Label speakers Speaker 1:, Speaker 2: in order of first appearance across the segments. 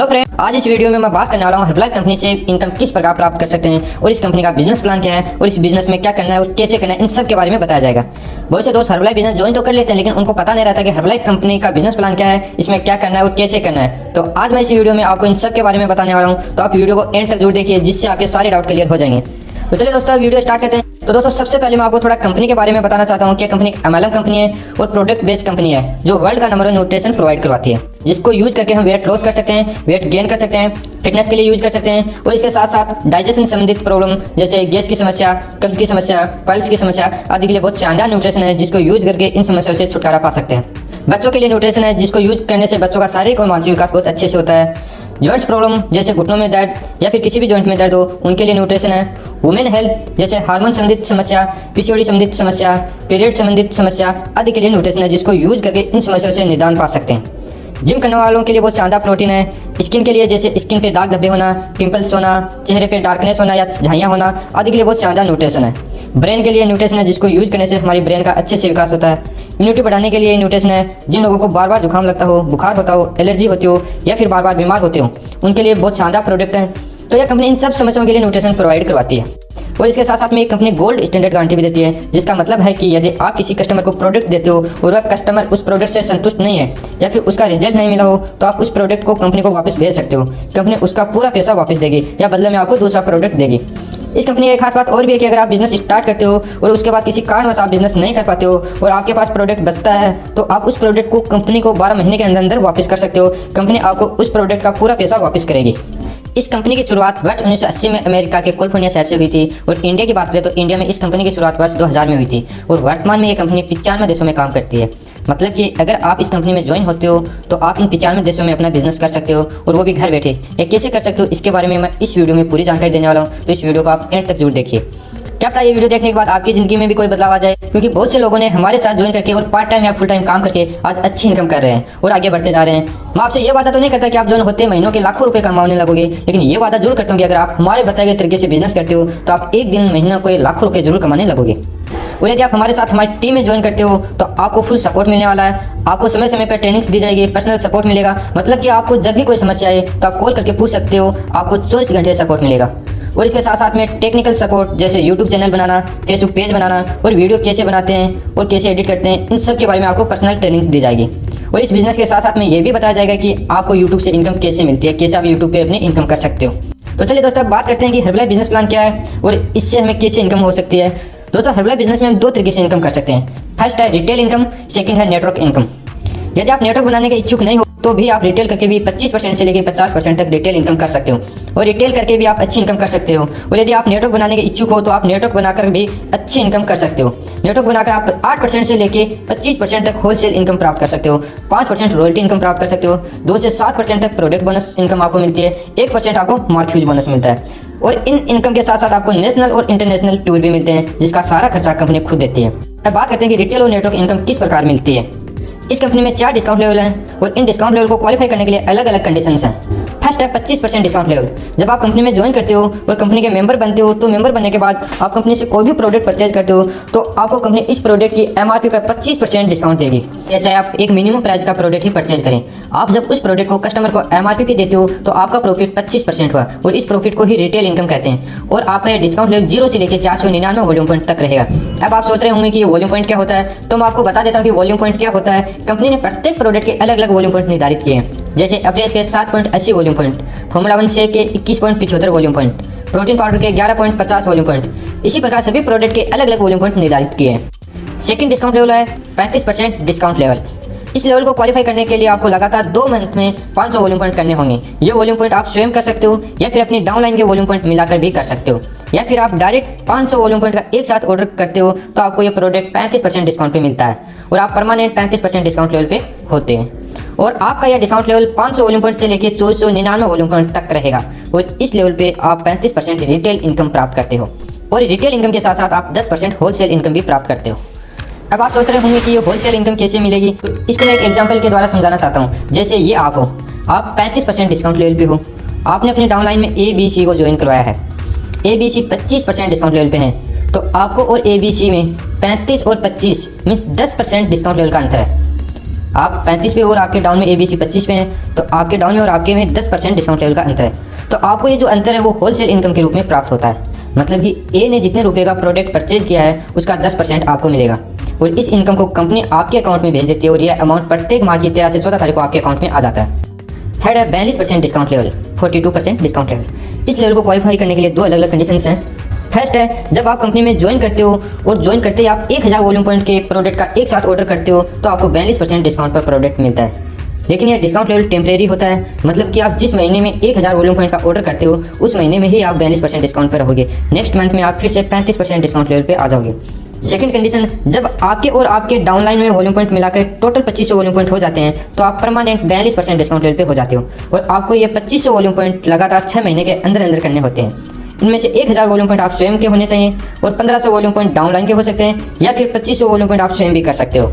Speaker 1: Hello friend, आज इस video में मैं बात करने वाला हूँ हर्बलाइफ कंपनी से इनकम किस प्रकार प्राप्त कर सकते हैं और इस कंपनी का बिजनेस प्लान क्या है और इस बिजनेस में क्या करना है और कैसे करना है, इन सब के बारे में बताया जाएगा। बहुत से दोस्त हर्बलाइफ बिजनेस ज्वाइन तो कर लेते हैं, लेकिन उनको पता नहीं रहता कि हर्बलाइफ कंपनी का बिजनेस प्लान क्या है, इसमें क्या करना है और कैसे करना है। तो आज मैं इस वीडियो में आपको इन सब के बारे में बताने वाला हूँ, तो आप वीडियो को एंड तक जरूर देखिए, जिससे आपके सारे डाउट क्लियर हो जाएंगे। तो चलिए दोस्तों, वीडियो स्टार्ट करते हैं। तो दोस्तों, सबसे पहले मैं आपको थोड़ा कंपनी के बारे में बताना चाहता हूँ कि कंपनी MLM कंपनी है और प्रोडक्ट बेस्ड कंपनी है, जो वर्ल्ड का नंबर 1 न्यूट्रिशन प्रोवाइड करवाती है, जिसको यूज करके हम वेट लॉस कर सकते हैं, वेट गेन कर सकते हैं, फिटनेस के लिए यूज कर सकते हैं और इसके साथ साथ डाइजेशन संबंधित प्रॉब्लम जैसे गैस की समस्या, कब्ज की समस्या, पल्स की समस्या आदि के लिए बहुत शानदार न्यूट्रिशन है, जिसको यूज करके इन समस्याओं से छुटकारा पा सकते हैं। बच्चों के लिए न्यूट्रिशन है, जिसको यूज करने से बच्चों का शारीरिक और मानसिक विकास बहुत अच्छे से होता है। जॉइंट्स प्रॉब्लम जैसे घुटनों में दर्द या फिर किसी भी जॉइंट में दर्द हो, उनके लिए न्यूट्रिशन है। वुमेन हेल्थ जैसे हार्मोन संबंधित समस्या, PCOD संबंधित समस्या, पीरियड संबंधित समस्या आदि के लिए न्यूट्रिशन है, जिसको यूज करके इन समस्याओं से निदान पा सकते हैं। जिम करने वालों के लिए बहुत शानदार प्रोटीन है। स्किन के लिए जैसे स्किन पे दाग धब्बे होना, पिंपल्स होना, चेहरे पे डार्कनेस होना या झाइयाँ होना आदि के लिए बहुत शानदार न्यूट्रिशन है। ब्रेन के लिए न्यूट्रिशन है, जिसको यूज करने से हमारी ब्रेन का अच्छे से विकास होता है। इम्यूनिटी बढ़ाने के लिए न्यूट्रिशन है। जिन लोगों को बार बार जुकाम लगता हो, बुखार होता हो, एलर्जी होती हो या फिर बार बार बीमार होते हो, उनके लिए बहुत शानदार प्रोडक्ट है। तो यह कंपनी इन सब समस्याओं के लिए न्यूट्रिशन प्रोवाइड करवाती है और इसके साथ साथ में एक कंपनी गोल्ड स्टैंडर्ड गारंटी भी देती है, जिसका मतलब है कि यदि आप किसी कस्टमर को प्रोडक्ट देते हो और वह कस्टमर उस प्रोडक्ट से संतुष्ट नहीं है या फिर उसका रिजल्ट नहीं मिला हो, तो आप उस प्रोडक्ट को कंपनी को वापस भेज सकते हो। कंपनी उसका पूरा पैसा वापस देगी या बदले में आपको दूसरा प्रोडक्ट देगी। इस कंपनी की एक खास बात और भी है कि अगर आप बिजनेस स्टार्ट करते हो और उसके बाद किसी कारणवश आप बिजनेस नहीं कर पाते हो और आपके पास प्रोडक्ट बचता है, तो आप उस प्रोडक्ट को कंपनी को 12 महीने के अंदर वापस कर सकते हो। कंपनी आपको उस प्रोडक्ट का पूरा पैसा वापस करेगी। इस कंपनी की शुरुआत वर्ष 1980 में अमेरिका के कैलिफोर्निया शहर से हुई थी और इंडिया की बात करें तो इंडिया में इस कंपनी की शुरुआत वर्ष 2000 में हुई थी और वर्तमान में ये कंपनी 95 देशों में काम करती है। मतलब कि अगर आप इस कंपनी में ज्वाइन होते हो तो आप इन 95 देशों में अपना बिजनेस कर सकते हो और वो भी घर बैठे। ये कैसे कर सकते हो, इसके बारे में मैं इस वीडियो में पूरी जानकारी देने वाला हूँ, तो इस वीडियो को आप एंड तक जरूर देखिए। क्या पता ये वीडियो देखने के बाद आपकी ज़िंदगी में भी कोई बदलाव आ जाए, क्योंकि बहुत से लोगों ने हमारे साथ ज्वाइन करके और पार्ट टाइम या फुल टाइम काम करके आज अच्छी इनकम कर रहे हैं और आगे बढ़ते जा रहे हैं। मैं आपसे ये वादा तो नहीं करता कि आप ज्वाइन होते महीनों के लाखों रुपए कमाने लगोगे, लेकिन ये वादा जरूर करता हूँ कि अगर आप हमारे बताए गए तरीके से बिजनेस करते हो तो आप एक दिन महीना को लाखों रुपए जरूर कमाने लगोगे। और यदि आप हमारे साथ हमारी टीम में ज्वाइन करते हो तो आपको फुल सपोर्ट मिलने वाला है। आपको समय समय पर ट्रेनिंग्स दी जाएगी, पर्सनल सपोर्ट मिलेगा। मतलब कि आपको जब भी कोई समस्या आए तो आप कॉल करके पूछ सकते हो, आपको 24 घंटे सपोर्ट मिलेगा। और इसके साथ साथ में टेक्निकल सपोर्ट जैसे यूट्यूब चैनल बनाना, फेसबुक पेज बनाना और वीडियो कैसे बनाते हैं और कैसे एडिट करते हैं, इन सब के बारे में आपको पर्सनल ट्रेनिंग दी जाएगी। और इस बिजनेस के साथ साथ में ये भी बताया जाएगा कि आपको यूट्यूब से इनकम कैसे मिलती है, कैसे आप यूट्यूब पे अपनी इनकम कर सकते हो। तो चलिए दोस्तों, बात करते हैं कि हर्बलाइफ बिजनेस प्लान क्या है और इससे हमें कैसे इनकम हो सकती है। दोस्तों, हर्बलाइफ बिजनेस में हम 2 तरीके से इनकम कर सकते हैं। फर्स्ट है रिटेल इनकम, सेकंड है नेटवर्क इनकम। यदि आप नेटवर्क बनाने के इच्छुक नहीं हो तो भी आप रिटेल करके भी 25% से लेकर 50% तक रिटेल इनकम कर सकते हो और रिटेल करके भी आप अच्छी इनकम कर सकते हो। और यदि आप नेटवर्क बनाने के इच्छुक हो तो आप नेटवर्क बनाकर भी अच्छी इनकम कर सकते हो। नेटवर्क बनाकर आप 8% से लेकर 25% तक होलसेल इनकम प्राप्त कर सकते हो, 5% रॉयल्टी इनकम प्राप्त कर सकते हो, 2 से 7% तक प्रोडक्ट बोनस इनकम आपको मिलती है, 1% आपको मार्क ह्यूज बोनस मिलता है। और इन इनकम के साथ साथ आपको नेशनल और इंटरनेशनल टूर भी मिलते हैं, जिसका सारा खर्चा कंपनी खुद देती है। अब बात करते हैं कि रिटेल और नेटवर्क इनकम किस प्रकार मिलती है। इस कंपनी में 4 डिस्काउंट लेवल हैं और इन डिस्काउंट लेवल को क्वालिफाई करने के लिए अलग अलग कंडीशंस हैं। फर्स्ट है 25% डिस्काउंट लेवल। जब आप कंपनी में ज्वाइन करते हो और कंपनी के मेंबर बनते हो, तो मेंबर बनने के बाद आप कंपनी से कोई भी प्रोडक्ट परचेज करते हो तो आपको कंपनी इस प्रोडक्ट की MRP पर 25% डिस्काउंट देगी, या चाहे आप एक मिनिमम प्राइस का प्रोडक्ट ही परचेज करें। आप जब उस प्रोडक्ट को कस्टमर को MRP पे देते हो तो आपका प्रॉफिट 25% हुआ और इस प्रॉफिट को ही रिटेल इनकम कहते हैं। और आपका यह डिस्काउंट लेवल 0 से लेकर 499 वॉल्यूम पॉइंट तक रहेगा। अब आप सोच रहे होंगे कि ये वॉल्यूम पॉइंट क्या होता है, तो मैं आपको बता देता हूँ कि वॉल्यूम पॉइंट क्या होता है। कंपनी ने प्रत्येक प्रोडक्ट के अलग अलग वॉल्यूम पॉइंट निर्धारित किए हैं, जैसे अप्रेस के 7.80 वॉल्यूम पॉइंट, फॉर्मूला 1 शेक के 21.75 वॉल्यूम पॉइंट, प्रोटीन पाउडर के 11.50 वॉल्यूम पॉइंट। इसी प्रकार सभी प्रोडक्ट के अलग अलग वॉल्यूम पॉइंट निर्धारित किए हैं। सेकंड डिस्काउंट लेवल है 35% डिस्काउंट लेवल। इस लेवल को क्वालिफाई करने के लिए आपको लगातार 2 मंथ में 500 वॉल्यूम पॉइंट करने होंगे। ये वॉल्यूम पॉइंट आप स्वयं कर सकते हो या फिर अपनी डाउनलाइन के वॉल्यूम पॉइंट मिलाकर भी कर सकते हो, या फिर आप डायरेक्ट 500 वॉल्यूम पॉइंट का एक साथ ऑर्डर करते हो तो आपको ये प्रोडक्ट 35% डिस्काउंट पे मिलता है और आप परमानेंट 35% डिस्काउंट लेवल पे होते हैं। और आपका यह डिस्काउंट लेवल 500 वॉल्यूम पॉइंट से लेकर 499 वॉल्यूम पॉइंट तक रहेगा और इस लेवल पे आप 35% रिटेल इनकम प्राप्त करते हो और रिटेल इनकम के साथ साथ आप 10% होलसेल इनकम भी प्राप्त करते हो। अब आप सोच रहे होंगे कि ये होलसेल इनकम कैसे मिलेगी, तो इसको मैं एक एग्जांपल के द्वारा समझाना चाहता हूँ। जैसे ये आप हो, आप 35% डिस्काउंट लेवल पे हो, आपने अपने डाउनलाइन में ABC को ज्वाइन करवाया है, ABC 25% डिस्काउंट लेवल पे है, तो आपको और ABC में 35 और 25 मीन्स 10% डिस्काउंट लेवल का अंतर है। आप 35 पे और आपके डाउन में ABC 25 पे हैं, तो आपके डाउन में और आपके में 10% डिस्काउंट लेवल का अंतर है। तो आपको ये जो अंतर है वो होलसेल इनकम के रूप में प्राप्त होता है। मतलब कि ए ने जितने रुपए का प्रोडक्ट परचेज किया है उसका 10% आपको मिलेगा और इस इनकम को कंपनी आपके अकाउंट में भेज देती है और यह अमाउंट प्रत्येक माह की 13 से 14 तारीख को आपके अकाउंट में आ जाता है। थर्ड है 42% डिस्काउंट लेवल, 42% डिस्काउंट लेवल। इस लेवल को क्वालिफाई करने के लिए दो अलग अलग कंडीशंस हैं। फर्स्ट है, जब आप कंपनी में ज्वाइन करते हो और ज्वाइन करते ही आप 1000 वॉल्यूम पॉइंट के प्रोडक्ट का एक साथ ऑर्डर करते हो तो आपको 42% डिस्काउंट पर प्रोडक्ट मिलता है। लेकिन यह डिस्काउंट लेवल टेम्परेरी होता है, मतलब कि आप जिस महीने में 1000 वॉल्यूम पॉइंट का ऑर्डर करते हो उस महीने में ही आप 42% डिस्काउंट पर रहोगे। नेक्स्ट मंथ में आप फिर से 35% डिस्काउंट लेवल पे आ जाओगे। सेकंड कंडीशन, जब आपके और आपके डाउनलाइन में वॉल्यूम पॉइंट मिलाकर टोटल 2500 वॉल्यूम पॉइंट हो जाते हैं तो आप परमानेंट 42% डिस्काउंट लेवल पे हो जाते हो और आपको ये 2500 वॉल्यूम पॉइंट लगातार 6 महीने के अंदर अंदर करने होते हैं। इनमें से 1000 वॉल्यूम पॉइंट आप स्वयं के होने चाहिए और 1500 वॉल्यूम पॉइंट डाउनलाइन के हो सकते हैं या फिर 2500 वॉल्यूम पॉइंट आप स्वयं भी कर सकते हो।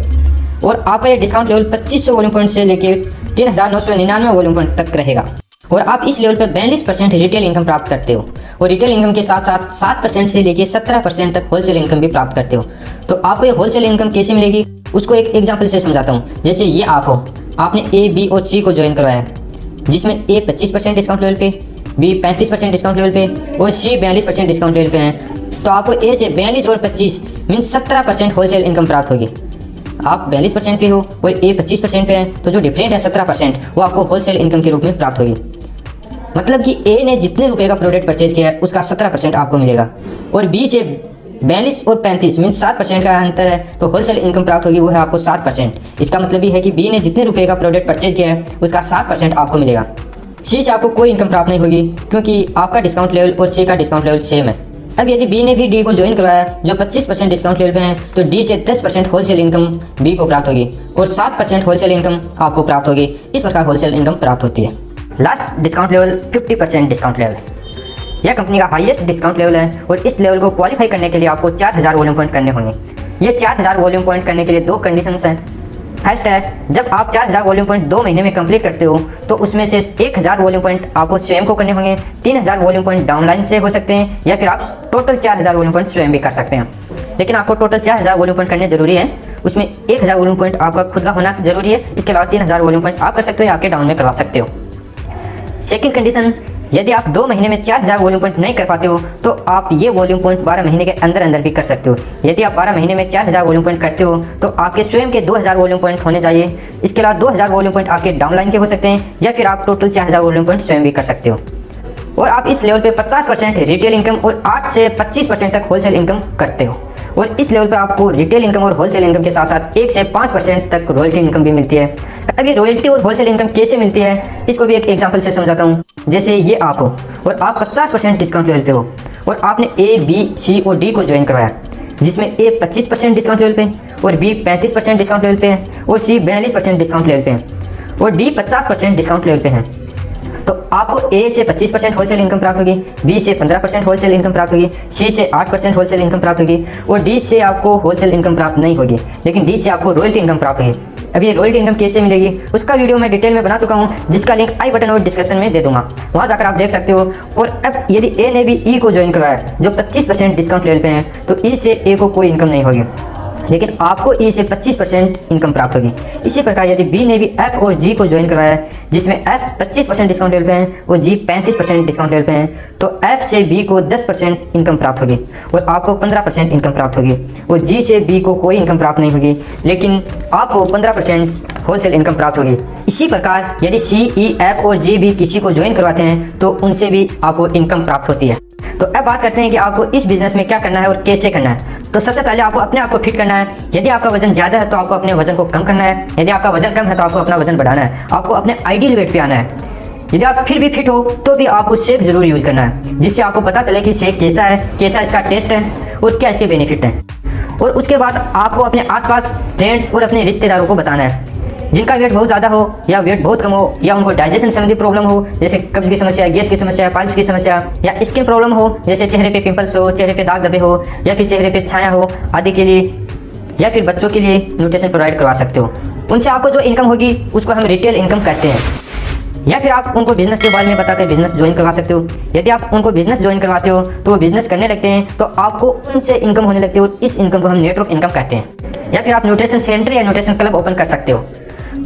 Speaker 1: और आपका ये डिस्काउंट लेवल 2500 वॉल्यूम पॉइंट से लेकर 3999 वॉल्यूम पॉइंट तक रहेगा और आप इस लेवल पर 42% रिटेल इनकम प्राप्त करते हो और रिटेल इनकम के साथ साथ 7% से लेकर 17% तक होलसेल इनकम भी प्राप्त करते हो। तो आपको ये होलसेल इनकम कैसे मिलेगी उसको एक एग्जांपल से समझाता हूँ। जैसे ये आप हो, आपने A, B और C को ज्वाइन करवाया जिसमें A 25% डिस्काउंट लेवल पे, B 35% डिस्काउंट लेवल पे और C 42% डिस्काउंट लेवल पे हैं। तो आपको A से 42 और 25 मीन 17% होलसेल इनकम प्राप्त होगी। आप 42% पे हो और A 25% पे है तो जो डिफरेंट है 17% वो आपको होलसेल इनकम के रूप में प्राप्त होगी। मतलब कि A ने जितने रुपए का प्रोडक्ट परचेज किया है उसका 17% आपको मिलेगा और B से 42 और 35 मीन 7% का अंतर है तो होलसेल इनकम प्राप्त होगी वो है आपको 7%। इसका मतलब ये है कि B ने जितने रुपए का प्रोडक्ट परचेज किया है उसका 7% आपको मिलेगा। C से आपको कोई इनकम प्राप्त नहीं होगी क्योंकि आपका डिस्काउंट लेवल और C का डिस्काउंट लेवल सेम है। अब यदि B ने भी D को ज्वाइन करवाया जो 25% डिस्काउंट लेवल पे है तो D से 10% होलसेल इनकम B को प्राप्त होगी और 7% होलसेल इनकम आपको प्राप्त होगी। इस प्रकार होलसेल इनकम प्राप्त होती है। Last discount level 50% discount level, यह कंपनी का हाईएस्ट डिस्काउंट लेवल है और इस लेवल को क्वालिफाई करने के लिए आपको 4000 वॉल्यूम पॉइंट करने होंगे। ये 4000 वॉल्यूम पॉइंट करने के लिए दो कंडीशंस हैं। फर्स्ट है, जब आप 4000 वॉल्यूम पॉइंट 2 महीने में कंप्लीट करते हो तो उसमें से 1000 वॉल्यूम पॉइंट आपको स्वयं को करने होंगे, 3000 वॉल्यूम पॉइंट डाउनलाइन से हो सकते हैं या फिर आप टोटल 4000 वॉल्यूम पॉइंट स्वयं भी कर सकते हैं। लेकिन आपको टोटल 4000 वॉल्यूम पॉइंट करने जरूरी है, उसमें 1000 वॉल्यूम पॉइंट आपका खुद का होना जरूरी है। इसके अलावा 3000 वॉल्यूम पॉइंट आप कर सकते हो या आपके डाउन में करवा सकते हो। सेकंड कंडीशन, यदि आप 2 महीने में 4000 वॉल्यूम पॉइंट नहीं कर पाते हो तो आप ये वॉल्यूम पॉइंट 12 महीने के अंदर अंदर भी कर सकते हो। यदि आप 12 महीने में 4000 वॉल्यूम पॉइंट करते हो तो आपके स्वयं के 2000 वॉल्यूम पॉइंट होने चाहिए। इसके अलावा 2000 वॉल्यूम पॉइंट आपके डाउनलाइन के हो सकते हैं या फिर आप टोटल 4000 वॉल्यूम पॉइंट स्वयं भी कर सकते हो। और आप इस लेवल पे 50% रिटेल इनकम और 8 से 25% तक होलसेल इनकम करते हो और इस लेवल पे आपको रिटेल इनकम और होलसेल इनकम के साथ साथ 1 से 5% तक रॉयल्टी इनकम भी मिलती है। अब ये रॉयल्टी और होलसेल इनकम कैसे मिलती है इसको भी एक एग्जांपल से समझाता हूँ। जैसे ये आप हो और आप 50% डिस्काउंट लेवल पे हो और आपने A, B, C और D को ज्वाइन करवाया जिसमें A 25% डिस्काउंट लेवल पे और B 35% डिस्काउंट लेवल पे है और C 42% डिस्काउंट लेवल पे है और D 50% डिस्काउंट लेवल पे है। तो आपको A से 25% होलसेल इनकम प्राप्त होगी, B से 15% होलसेल इनकम प्राप्त होगी, C से 8% होलसेल इनकम प्राप्त होगी और D से आपको होलसेल इनकम प्राप्त नहीं होगी, लेकिन D से आपको रॉयल्टी इनकम प्राप्त होगी। अब ये रॉयल्टी इनकम कैसे मिलेगी उसका वीडियो मैं डिटेल में बना चुका हूँ जिसका लिंक आई बटन और डिस्क्रिप्शन में दे दूंगा, वहाँ जाकर आप देख सकते हो। और अब यदि A ने भी E को ज्वाइन करवाया जो 25% डिस्काउंट लेवल पे हैं तो E से A को कोई इनकम नहीं होगी, लेकिन आपको E से 25% इनकम प्राप्त होगी। इसी प्रकार यदि B ने भी F और G को ज्वाइन करवाया है जिसमें F 25% डिस्काउंट लेवल पे हैं और G 35% डिस्काउंट लेवल पे हैं तो F से B को 10% इनकम प्राप्त होगी और आपको 15% इनकम प्राप्त होगी और G से B को कोई इनकम प्राप्त नहीं होगी, लेकिन आपको 15% होलसेल इनकम प्राप्त होगी। इसी प्रकार यदि C, E, F और G भी किसी को ज्वाइन करवाते हैं तो उनसे भी आपको इनकम प्राप्त होती है। तो अब बात करते हैं कि आपको इस बिजनेस में क्या करना है और कैसे करना है। तो सबसे पहले आपको अपने आप को फिट करना है। यदि आपका वजन ज़्यादा है तो आपको अपने वजन को कम करना है, यदि आपका वजन कम है तो आपको अपना वजन बढ़ाना है, आपको अपने आइडियल वेट पे आना है। यदि आप फिर भी फिट हो तो भी आपको शेक जरूर यूज करना है जिससे आपको पता चले कि शेक कैसा है, कैसा इसका टेस्ट है और क्या इसके बेनिफिट हैं। और उसके बाद आपको अपने आसपास फ्रेंड्स और अपने रिश्तेदारों को बताना है जिनका वेट बहुत ज़्यादा हो या वेट बहुत कम हो या उनको डाइजेशन संबंधी प्रॉब्लम हो जैसे कब्ज की समस्या, गैस की समस्या, पाइल्स की समस्या या स्किन प्रॉब्लम हो जैसे चेहरे पे पिंपल्स हो, चेहरे पे दाग धब्बे हो या फिर चेहरे पे छाया हो आदि के लिए, या फिर बच्चों के लिए न्यूट्रिशन प्रोवाइड करवा सकते हो। उनसे आपको जो इनकम होगी उसको हम रिटेल इनकम कहते हैं। या फिर आप उनको बिजनेस के बारे में बताकर बिजनेस ज्वाइन करवा सकते हो। यदि आप उनको बिजनेस ज्वाइन करवाते हो तो वो बिजनेस करने लगते हैं तो आपको उनसे इनकम होने लगती है और इस इनकम को हम नेटवर्क इनकम कहते हैं। या फिर आप न्यूट्रिशन सेंटर या न्यूट्रिशन क्लब ओपन कर सकते हो।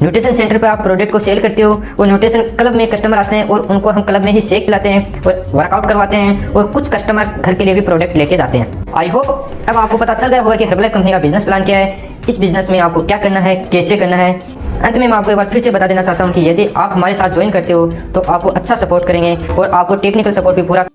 Speaker 1: न्यूट्रिशन सेंटर पे आप प्रोडक्ट को सेल करते हो और न्यूट्रिशन क्लब में कस्टमर आते हैं और उनको हम क्लब में ही शेक पिलाते हैं और वर्कआउट करवाते हैं और कुछ कस्टमर घर के लिए भी प्रोडक्ट लेके जाते हैं। आई होप अब आपको पता चल गया होगा कि हर्बलाइफ कंपनी का बिजनेस प्लान क्या है, इस बिजनेस में आपको क्या करना है, कैसे करना है। अंत में मैं आपको एक बार फिर से बता देना चाहता हूँ कि यदि आप हमारे साथ ज्वाइन करते हो तो आपको अच्छा सपोर्ट करेंगे और आपको टेक्निकल सपोर्ट भी पूरा